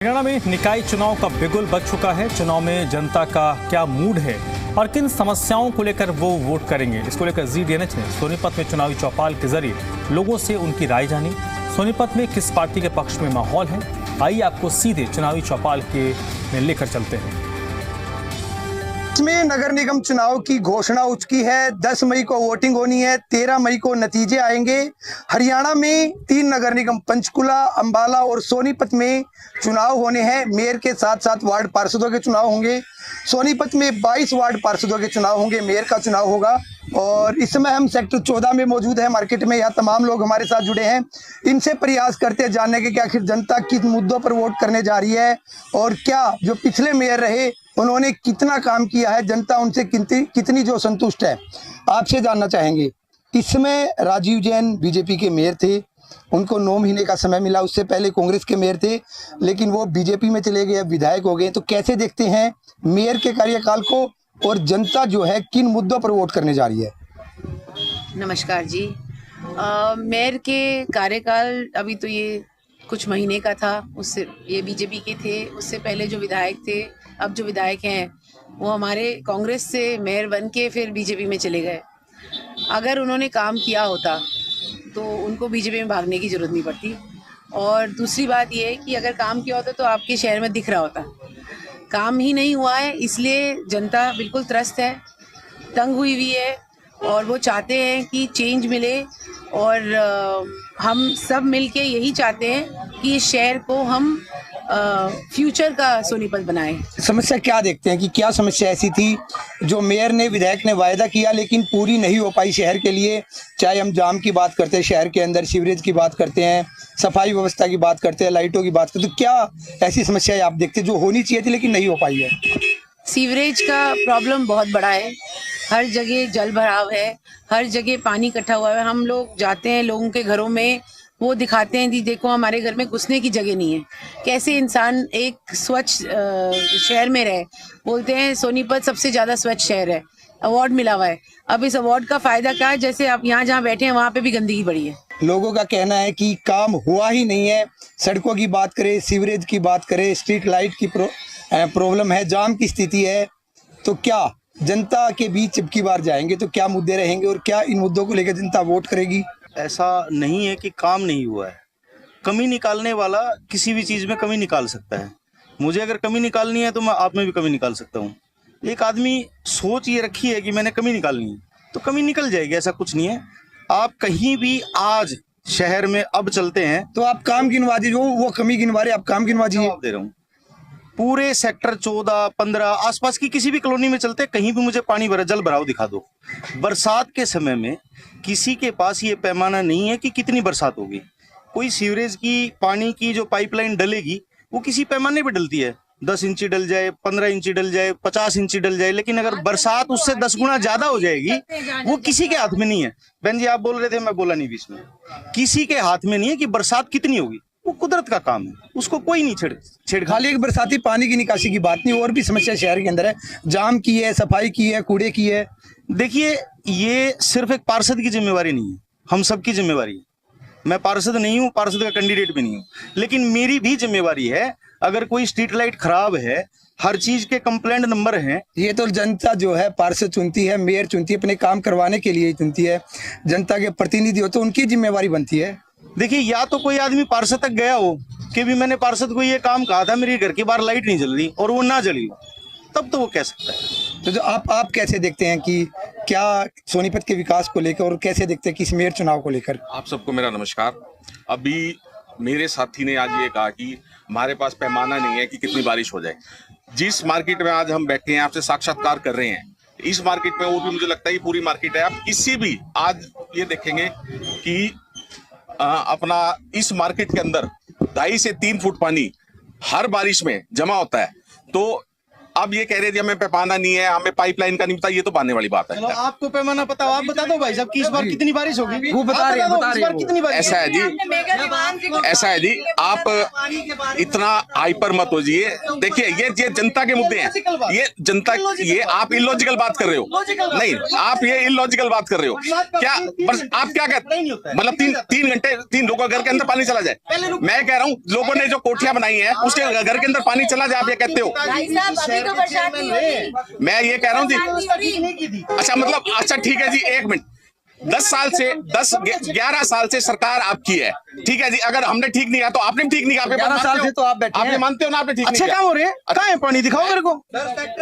हरियाणा में निकाय चुनाव का बिगुल बज चुका है। चुनाव में जनता का क्या मूड है और किन समस्याओं को लेकर वो वोट करेंगे, इसको लेकर ZDNH ने सोनीपत में चुनावी चौपाल के जरिए लोगों से उनकी राय जानी। सोनीपत में किस पार्टी के पक्ष में माहौल है, आइए आपको सीधे चुनावी चौपाल के में लेकर चलते हैं। में नगर निगम चुनाव की घोषणा हो चुकी है। 10 मई को वोटिंग होनी है, 13 मई को नतीजे आएंगे। हरियाणा में 3 नगर निगम पंचकुला, अंबाला और सोनीपत में चुनाव होने हैं। मेयर के साथ साथ वार्ड पार्षदों के चुनाव होंगे। सोनीपत में 22 वार्ड पार्षदों के चुनाव होंगे, मेयर का चुनाव होगा। और इस समय हम सेक्टर 14 में मौजूद है मार्केट में। यहाँ तमाम लोग हमारे साथ जुड़े हैं। इनसे प्रयास करते हैं जानने के कि आखिर जनता किस मुद्दों पर वोट करने जा रही है और क्या जो पिछले मेयर रहे उन्होंने कितना काम किया है, जनता उनसे कितनी जो संतुष्ट है, आपसे जानना चाहेंगे। इस समय राजीव जैन बीजेपी के मेयर थे, उनको 9 महीने का समय मिला। उससे पहले कांग्रेस के मेयर थे, लेकिन वो बीजेपी में चले गए, अब विधायक हो गए। तो कैसे देखते हैं मेयर के कार्यकाल को और जनता जो है किन मुद्दों पर वोट करने जा रही है? नमस्कार जी। मेयर के कार्यकाल अभी तो ये कुछ महीने का था। उससे ये बीजेपी के थे, उससे पहले जो विधायक थे, अब जो विधायक हैं वो हमारे कांग्रेस से मेयर बन के फिर बीजेपी में चले गए। अगर उन्होंने काम किया होता तो उनको बीजेपी में भागने की ज़रूरत नहीं पड़ती। और दूसरी बात ये है कि अगर काम किया होता तो आपके शहर में दिख रहा होता। काम ही नहीं हुआ है, इसलिए जनता बिल्कुल त्रस्त है, तंग हुई है और वो चाहते हैं कि चेंज मिले। और हम सब मिलके यही चाहते हैं कि इस शहर को हम फ्यूचर का सोनीपत बनाएं। समस्या क्या देखते हैं कि क्या समस्या ऐसी थी जो मेयर ने, विधायक ने वायदा किया लेकिन पूरी नहीं हो पाई शहर के लिए? चाहे हम जाम की बात करते हैं, शहर के अंदर सीवरेज की बात करते हैं, सफाई व्यवस्था की बात करते हैं, लाइटों की बात करते हैं, तो क्या ऐसी समस्याएं आप देखते हैं जो होनी चाहिए थी लेकिन नहीं हो पाई है? सीवरेज का प्रॉब्लम बहुत बड़ा है। हर जगह जल भराव है, हर जगह पानी इकट्ठा हुआ है। हम लोग जाते हैं लोगों के घरों में, वो दिखाते हैं कि देखो हमारे घर में घुसने की जगह नहीं है। कैसे इंसान एक स्वच्छ शहर में रहे। बोलते हैं सोनीपत सबसे ज़्यादा स्वच्छ शहर है, अवार्ड मिला हुआ है। अब इस अवार्ड का फ़ायदा क्या है? जैसे आप यहाँ जहाँ बैठे हैं वहाँ पे भी गंदगी पड़ी है। लोगों का कहना है कि काम हुआ ही नहीं है। सड़कों की बात करें, सीवरेज की बात करें, स्ट्रीट लाइट की प्रॉब्लम है, जाम की स्थिति है। तो क्या जनता के बीच अब की बार जाएंगे तो क्या मुद्दे रहेंगे और क्या इन मुद्दों को लेकर जनता वोट करेगी? ऐसा नहीं है कि काम नहीं हुआ है। कमी निकालने वाला किसी भी चीज में कमी निकाल सकता है। मुझे अगर कमी निकालनी है तो मैं आप में भी कमी निकाल सकता हूँ। एक आदमी सोच ये रखी है कि मैंने कमी निकालनी है तो कमी निकल जाएगी, ऐसा कुछ नहीं है। आप कहीं भी आज शहर में अब चलते हैं तो आप काम गिनवा दीजिए, वो कमी गिनवा रहे, आप काम गिनवा दीजिए। जवाब दे रहा हूँ। पूरे सेक्टर 14, 15 आसपास की किसी भी कॉलोनी में चलते, कहीं भी मुझे पानी भरा, जल भराव दिखा दो। बरसात के समय में किसी के पास ये पैमाना नहीं है कि कितनी बरसात होगी। कोई सीवरेज की पानी की जो पाइपलाइन डलेगी वो किसी पैमाने पे डलती है। 10 इंची डल जाए, 15 इंची डल जाए, 50 इंची डल जाए, लेकिन अगर बरसात उससे 10 गुना ज्यादा हो जाएगी वो किसी के हाथ में नहीं है। बहन जी आप बोल रहे थे, मैं बोला नहीं बीच में। किसी के हाथ में नहीं है कि बरसात कितनी होगी, वो कुदरत का काम है, उसको कोई नहीं छेड़। खाली एक बरसाती पानी की निकासी की बात नहीं, और भी समस्या शहर के अंदर है। जाम की है, सफाई की है, कूड़े की है। देखिए ये सिर्फ एक पार्षद की जिम्मेवारी नहीं है, हम सबकी जिम्मेवारी है। मैं पार्षद नहीं हूँ, पार्षद का कैंडिडेट भी नहीं हूँ, लेकिन मेरी भी जिम्मेवारी है। अगर कोई स्ट्रीट लाइट खराब है, हर चीज के कंप्लेंट नंबर हैं। ये तो जनता जो है पार्षद चुनती है, मेयर चुनती है, अपने काम करवाने के लिए ही चुनती है। जनता के प्रतिनिधि हो तो उनकी जिम्मेवारी बनती है। देखिए या तो कोई आदमी पार्षद तक गया हो कि भी मैंने पार्षद को ये काम कहा था, मेरे घर के बाहर लाइट नहीं जल रही, और वो ना जली हो, तब तो वो कह सकता है। तो जो आप कैसे देखते हैं कि क्या सोनीपत के विकास को लेकर, और कैसे देखते हैं कि इस मेयर चुनाव को लेकर? आप सबको मेरा नमस्कार। अभी मेरे साथी ने आज ये कहा कि हमारे पास पैमाना नहीं है कि कितनी बारिश हो जाए। जिस मार्केट में आज हम बैठे हैं, आपसे साक्षात्कार कर रहे हैं, इस मार्केट में, वो भी मुझे लगता है ये पूरी मार्केट है। आप किसी भी आज ये देखेंगे कि अपना इस मार्केट के अंदर 2.5 से 3 फुट पानी हर बारिश में जमा होता है। तो अब ये कह रहे थे हमें पैमाना नहीं है, हमें पाइपलाइन का नहीं पता, ये तो मानने वाली बात है। चलो आपको पैमाना पता हो, आप बता दो भाई साहब कि इस बार कितनी बारिश होगी। वो बता रहे हैं, बता रहे हैं वो। कितनी बारिश? ऐसा है जी, ऐसा है जी, आप इतना हाइपर मत हो जी। देखिए ये जनता के मुद्दे हैं, ये जनता, ये आप इलॉजिकल बात कर रहे हो, नहीं आप ये इलॉजिकल बात कर रहे हो क्या? बस आप क्या कहते हैं, मतलब तीन घंटे 3 लोगों के घर के अंदर पानी चला जाए? मैं कह रहा हूँ लोगों ने जो कोठियां बनाई हैं उसके घर के अंदर पानी चला जाए, आप ये कहते हो? भाई साहब अभी तो बरसात नहीं हो रही। मैं ये कह रहा हूँ जी, अच्छा मतलब अच्छा ठीक है जी, 1 मिनट, 11 साल से सरकार आपकी है, ठीक है जी। अगर हमने ठीक नहीं किया तो आपने भी ठीक नहीं किया। 11 साल से तो आप बैठे आपने हैं। मानते हो ना आपने ठीक अच्छा नहीं किया? काम हो रहे हैं, कहाँ है पानी? दिखाओ मेरे को।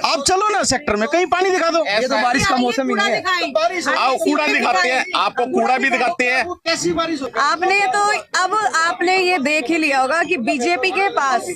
आप चलो ना सेक्टर में, कहीं पानी दिखा दो। ये तो बारिश का मौसम ही नहीं है। आओ कूड़ा दिखाते हैं, आपको कूड़ा भी दिखाते हैं। कैसी बारिश हो? आपने तो अब आपने ये देख ही लिया होगा कि बीजेपी के पास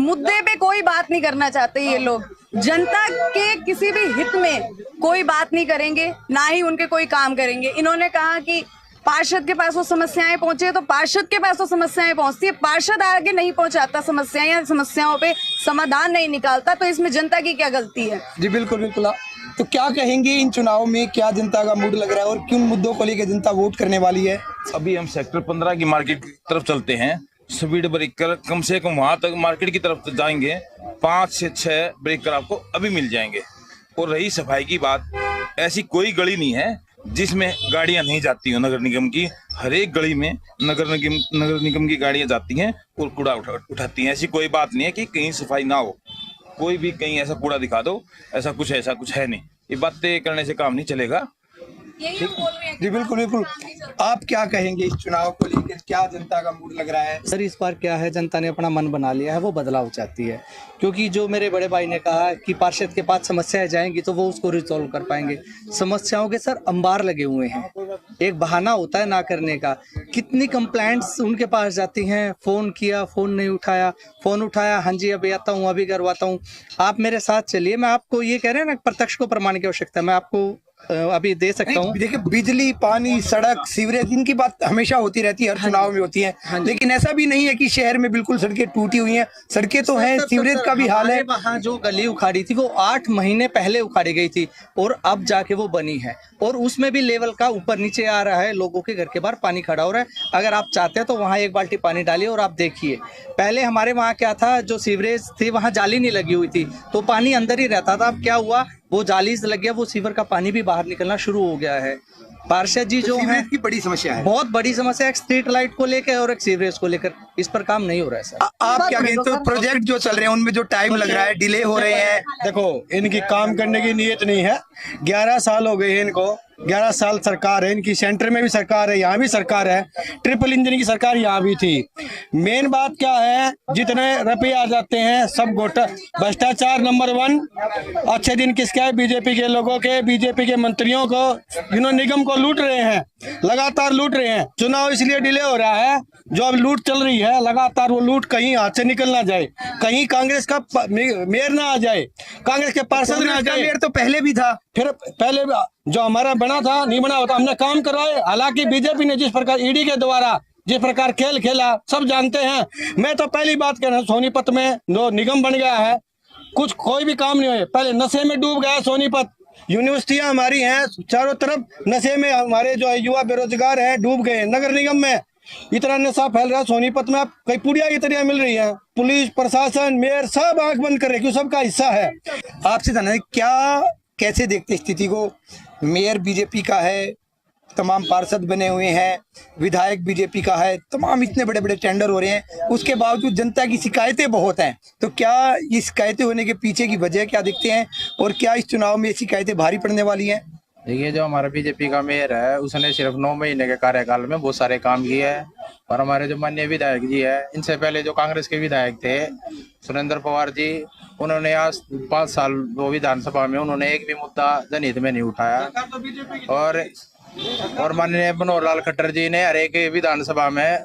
मुद्दे पे कोई बात नहीं करना चाहते ये लोग। जनता के किसी भी हित में कोई बात नहीं करेंगे, ना ही उनके कोई काम करेंगे। इन्होंने कहा कि पार्षद के पास वो समस्याएं पहुंचे तो पार्षद के पास वो समस्याएं पहुंचती है, पार्षद आगे नहीं पहुंचाता समस्याएं या समस्याओं पे समाधान नहीं निकालता, तो इसमें जनता की क्या गलती है? जी बिल्कुल बिल्कुल। तो क्या कहेंगे इन चुनाव में, क्या जनता का मूड लग रहा है और किन मुद्दों को लेकर जनता वोट करने वाली है? अभी हम सेक्टर 15 की मार्केट की तरफ चलते हैं, स्पीड ब्रेकर कम से कम वहां तक मार्केट की तरफ जाएंगे, 5 से 6 ब्रेकर आपको अभी मिल जाएंगे। और रही सफाई की बात, ऐसी कोई गली नहीं है जिसमें गाड़ियां नहीं जाती हो नगर निगम की। हर एक गली में नगर निगम की गाड़ियां जाती हैं और कूड़ा उठाती हैं। ऐसी कोई बात नहीं है कि कहीं सफाई ना हो, कोई भी कहीं ऐसा कूड़ा दिखा दो, ऐसा कुछ है नहीं। ये बातें करने से काम नहीं चलेगा। जी बिल्कुल बिल्कुल। आप क्या कहेंगे इस चुनाव को लेकर, क्या जनता का मूड लग रहा है? सर इस बार क्या है, जनता ने अपना मन बना लिया है, वो बदलाव चाहती है। क्योंकि जो मेरे बड़े भाई ने कहा कि पार्षद के पास समस्याएं जाएंगी तो वो उसको रिजॉल्व कर पाएंगे। समस्याओं के सर अंबार लगे हुए हैं, एक बहाना होता है ना करने का। कितनी कंप्लेंट्स उनके पास जाती हैं, फोन किया, फोन नहीं उठाया, फोन उठाया, हाँ जी अभी आता हूँ, अभी करवाता हूँ। आप मेरे साथ चलिए, मैं आपको ये कह रहे हैं ना, प्रत्यक्ष को प्रमाण की आवश्यकता है, मैं आपको अभी दे सकता हूँ। देखिए बिजली, पानी, सड़क, सीवरेज, इनकी बात हमेशा होती रहती है, हर चुनाव में होती है। लेकिन ऐसा भी नहीं है कि शहर में बिल्कुल सड़कें टूटी हुई हैं, सड़कें तो हैं, सीवरेज का भी हाल है। वहाँ जो गली उखाड़ी थी वो 8 महीने पहले उखाड़ी गई थी और अब जाके वो बनी है, और उसमें भी लेवल का ऊपर नीचे आ रहा है, लोगों के घर के बाहर पानी खड़ा हो रहा है। अगर आप चाहते हैं तो वहाँ 1 बाल्टी पानी डालिए और आप देखिए। पहले हमारे वहाँ क्या था, जो सीवरेज थी वहाँ जाली नहीं लगी हुई थी तो पानी अंदर ही रहता था। अब क्या हुआ, वो जाली से लग गया, वो सीवर का पानी भी बाहर निकलना शुरू हो गया है। पार्षद जी जो है, सीवरेज की बड़ी समस्या है, बहुत बड़ी समस्या है, एक स्ट्रीट लाइट को लेकर और एक सीवरेज को लेकर। इस पर काम नहीं हो रहा है सर। आप क्या कहते हो? प्रोजेक्ट जो चल रहे हैं उनमें जो टाइम लग रहा है, डिले हो रहे हैं। देखो इनकी काम करने की नीयत नहीं है। 11 साल हो गए हैं इनको, 11 साल सरकार है इनकी, सेंटर में भी सरकार है, यहाँ भी सरकार है, ट्रिपल इंजन की सरकार यहाँ भी थी। मेन बात क्या है, जितने रुपये आ जाते हैं सब भ्रष्टाचार नंबर 1। अच्छे दिन किसका है? बीजेपी के लोगों के, बीजेपी के मंत्रियों को, जिन्होंने निगम को लूट रहे हैं, लगातार लूट रहे हैं। चुनाव इसलिए डिले हो रहा है, जो अब लूट चल रही है लगातार, वो लूट कहीं हाथ से निकल ना जाए, कहीं कांग्रेस का मेयर ना आ जाए, कांग्रेस के पार्षद ना आ जाए। मेयर तो पहले भी था, फिर पहले जो हमारा बना था नहीं बना होता, हमने काम करवाए। हालांकि बीजेपी ने जिस प्रकार ईडी के द्वारा जिस प्रकार खेल खेला सब जानते हैं। मैं तो पहली बात कह रहा हूँ, सोनीपत में जो निगम बन गया है, कुछ कोई भी काम नहीं हुए। पहले नशे में डूब गया सोनीपत, यूनिवर्सिटियां हमारी हैं चारों तरफ नशे में, हमारे जो युवा बेरोजगार हैं डूब गए। नगर निगम में इतना नशा फैल रहा है सोनीपत में, आप कई पुड़िया की तरह मिल रही है। पुलिस प्रशासन मेयर सब आंख बंद कर रहे, क्यों? सबका हिस्सा है। आपसे जानना है क्या, कैसे देखते स्थिति को? मेयर बीजेपी का है, तमाम पार्षद बने हुए हैं, विधायक बीजेपी का है, तमाम इतने बड़े बड़े टेंडर हो रहे हैं, उसके बावजूद जनता की शिकायतें बहुत हैं। तो क्या ये शिकायतें होने के पीछे की वजह क्या दिखते हैं, और क्या इस चुनाव में ये शिकायतें भारी पड़ने वाली हैं? देखिए, जो हमारा बीजेपी का मेयर है उसने सिर्फ 9 महीने के कार्यकाल में बहुत सारे काम किए हैं। और हमारे जो माननीय विधायक जी है, इनसे पहले जो कांग्रेस के विधायक थे सुरेंद्र पवार जी, उन्होंने आज 5 साल वो विधानसभा में उन्होंने एक भी मुद्दा जनहित में नहीं उठाया। और और माननीय मनोहर लाल खट्टर जी ने हर एक विधानसभा में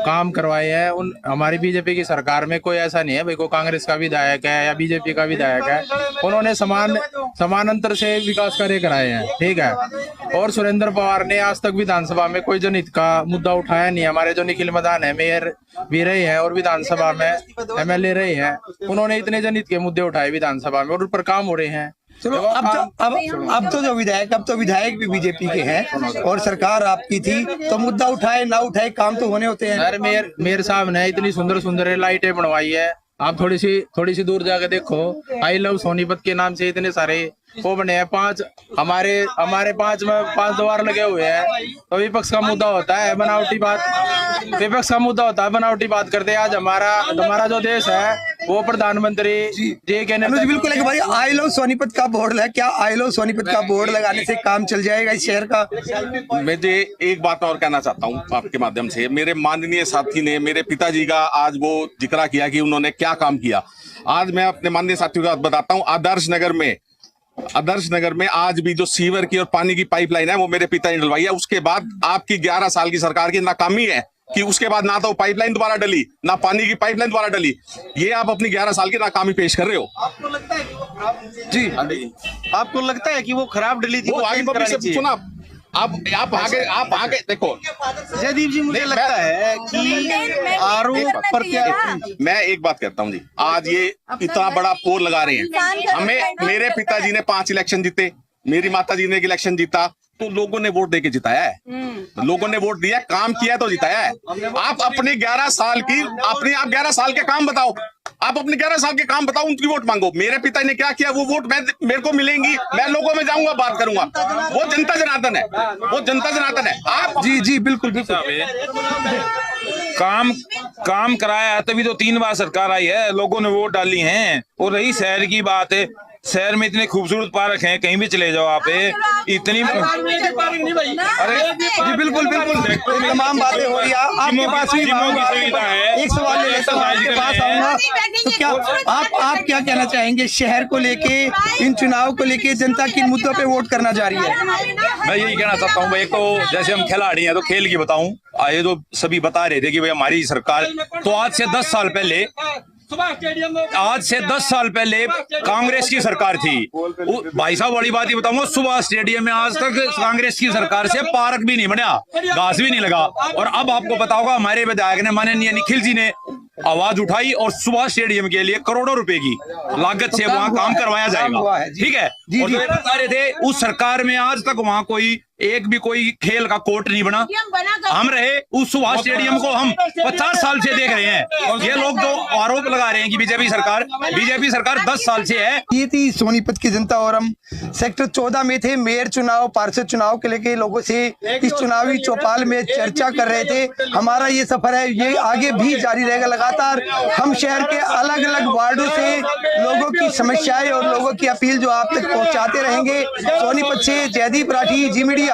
काम करवाए हैं। उन हमारी बीजेपी की सरकार में कोई ऐसा नहीं है भाई को कांग्रेस का विधायक है या बीजेपी का विधायक है, उन्होंने समानांतर से विकास कार्य कराए हैं, ठीक है। और सुरेंद्र पवार ने आज तक विधानसभा में कोई जनहित का मुद्दा उठाया नहीं। हमारे जो निखिल मदान है मेयर भी रहे हैं और विधानसभा में MLA रहे हैं, उन्होंने इतने जनहित के मुद्दे उठाए विधानसभा में और उन पर काम हो रहे हैं। चलो अब तो जो विधायक भी बीजेपी के हैं और सरकार आपकी थी, तो मुद्दा उठाए ना उठाए काम तो होने होते हैं। सर मेयर साहब ने इतनी सुंदर सुंदर लाइटें बनवाई है, आप थोड़ी सी दूर जाके देखो, आई लव सोनीपत के नाम से इतने सारे वो बने हैं। हमारे 5 द्वार लगे हुए हैं। तो विपक्ष का मुद्दा होता है बनावटी बात, विपक्ष का मुद्दा होता है बनावटी बात करते हैं। आज हमारा जो देश है वो प्रधानमंत्री जी कहने बिल्कुल है भाई आई लव सोनीपत का बोर्ड है, क्या आई लव सोनीपत का बोर्ड लगाने से काम चल जाएगा इस शहर का? मैं एक बात और कहना चाहता हूँ आपके माध्यम से। मेरे माननीय साथी ने मेरे पिताजी का आज वो जिक्र किया कि उन्होंने क्या काम किया। आज मैं अपने माननीय साथियों का बताता हूँ। आदर्श नगर में आज भी जो सीवर की और पानी की पाइपलाइन है वो मेरे पिता ने डलवाई है। उसके बाद आपकी 11 साल की सरकार की नाकामी है कि उसके बाद ना तो पाइपलाइन दोबारा डली ना पानी की पाइपलाइन दोबारा डली। ये आप अपनी 11 साल की नाकामी पेश कर रहे हो। आपको लगता है आपको लगता है कि वो खराब डली थी? वो आगे पब्लिक से पूछो ना। आप आगे देखो जयदीप जी, मुझे लगता है कि आरोप प्रत्यारोप। मैं एक बात कहता हूँ जी, आज ये इतना बड़ा पोल लगा रहे हैं हमें। मेरे पिताजी ने 5 इलेक्शन जीते, मेरी माता जी ने 1 इलेक्शन जीता, तो लोगों ने वोट देके जिताया है। लोगों ने वोट दिया, काम किया तो जिताया है। आप अपने 11 साल के काम बताओ। आप अपने 11 साल के काम बताओ, उनकी वोट मांगो। मेरे पिता ने क्या किया वो वोट मेरे को मिलेंगी, मैं लोगों में जाऊंगा, बात करूंगा। वो जनता जनार्दन है, वो जनता जनार्दन है। आप जी बिल्कुल काम कराया है तभी तो 3 बार सरकार आई है, लोगों ने वोट डाली हैं। और रही शहर की बात है, शहर में इतने खूबसूरत पार्क हैं, कहीं भी चले जाओ आप इतनी। अरे जी बिल्कुल तमाम बातें हो रही है। आपके पास भी एक सवाल ले लेता हूं, आपके पास आऊंगा। तो क्या आप क्या कहना चाहेंगे शहर को लेके, इन चुनाव को लेके जनता किन मुद्दों पे वोट करना जा रही है? मैं यही कहना चाहता हूँ, एक तो जैसे हम खिलाड़ी हैं तो खेल की बताऊं। ये तो सभी बता रहे थे कि भाई हमारी सरकार, तो आज से 10 साल पहले कांग्रेस की सरकार थी। भाई साहब बड़ी बात ही बताऊंगा, सुभाष स्टेडियम में आज तक कांग्रेस की सरकार से पार्क भी नहीं बना, घास भी नहीं लगा। और अब आपको पता होगा हमारे विधायक ने माननीय निखिल जी ने आवाज उठाई और सुभाष स्टेडियम के लिए करोड़ों रुपए की लागत से वहां काम करवाया जाएगा, ठीक है। और जो बता रहे थे उस सरकार में आज तक वहां एक भी कोई खेल का कोर्ट नहीं बना। हम रहे उस सुभाष स्टेडियम को हम 50 साल से देख रहे हैं। ये लोग जो आरोप लगा रहे हैं कि बीजेपी सरकार 10 साल से है। ये थी सोनीपत की जनता और हम सेक्टर 14 में थे। मेयर चुनाव, पार्षद चुनाव के लेके लोगों से इस चुनावी चौपाल में चर्चा कर रहे थे। हमारा ये सफर है, ये आगे भी जारी रहेगा। लगातार हम शहर के अलग अलग वार्डों से लोगों की समस्याएं और लोगों की अपील जो आप तक पहुंचाते रहेंगे। सोनीपत से जयदीप राठी, जी मीडिया।